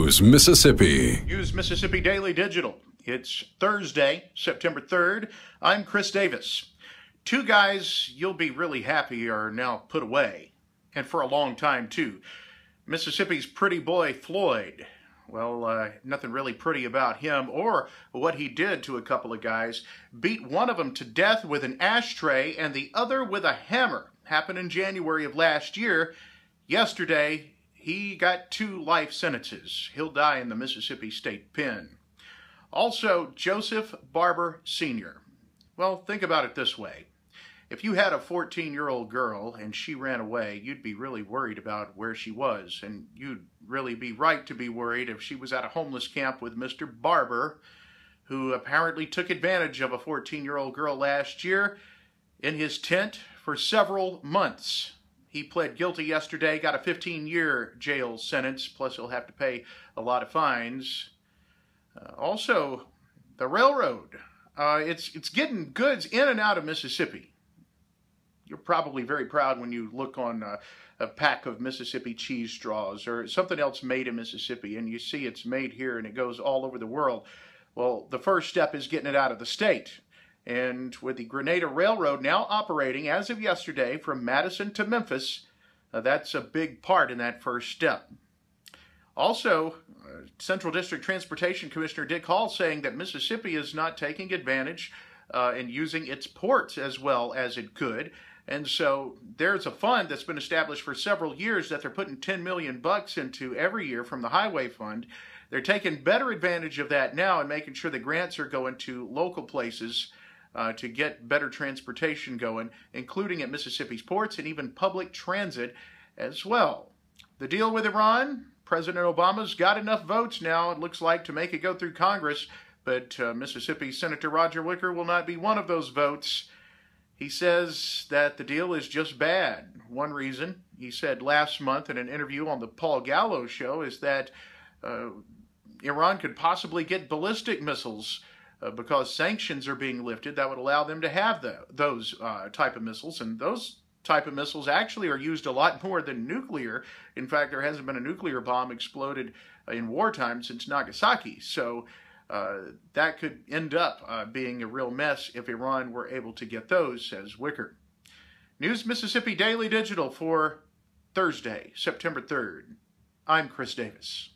News Mississippi. News Mississippi Daily Digital. It's Thursday, September 3rd. I'm Chris Davis. Two guys you'll be really happy are now put away, and for a long time too. Mississippi's pretty boy Floyd. Well, nothing really pretty about him or what he did to a couple of guys. Beat one of them to death with an ashtray and the other with a hammer. Happened in January of last year. Yesterday, he got 2 life sentences. He'll die in the Mississippi State Pen. Also, Joseph Barber Sr. Well, think about it this way. If you had a 14-year-old girl and she ran away, you'd be really worried about where she was. And you'd really be right to be worried if she was at a homeless camp with Mr. Barber, who apparently took advantage of a 14-year-old girl last year in his tent for several months. He pled guilty yesterday, got a 15-year jail sentence, plus he'll have to pay a lot of fines. Also, the railroad. It's getting goods in and out of Mississippi. You're probably very proud when you look on a pack of Mississippi cheese straws or something else made in Mississippi, and you see it's made here and it goes all over the world. Well, the first step is getting it out of the state. And with the Grenada Railroad now operating as of yesterday from Madison to Memphis, that's a big part in that first step. Also, Central District Transportation Commissioner Dick Hall saying that Mississippi is not taking advantage and using its ports as well as it could. And so there's a fund that's been established for several years that they're putting $10 million into every year from the Highway Fund. They're taking better advantage of that now and making sure the grants are going to local places to get better transportation going, including at Mississippi's ports and even public transit as well. The deal with Iran, President Obama's got enough votes now, it looks like, to make it go through Congress, but Mississippi Senator Roger Wicker will not be one of those votes. He says that the deal is just bad. One reason, he said last month in an interview on the Paul Gallo show, is that Iran could possibly get ballistic missiles because sanctions are being lifted that would allow them to have those type of missiles. And those type of missiles actually are used a lot more than nuclear. In fact, there hasn't been a nuclear bomb exploded in wartime since Nagasaki. So that could end up being a real mess if Iran were able to get those, says Wicker. News Mississippi Daily Digital for Thursday, September 3rd. I'm Chris Davis.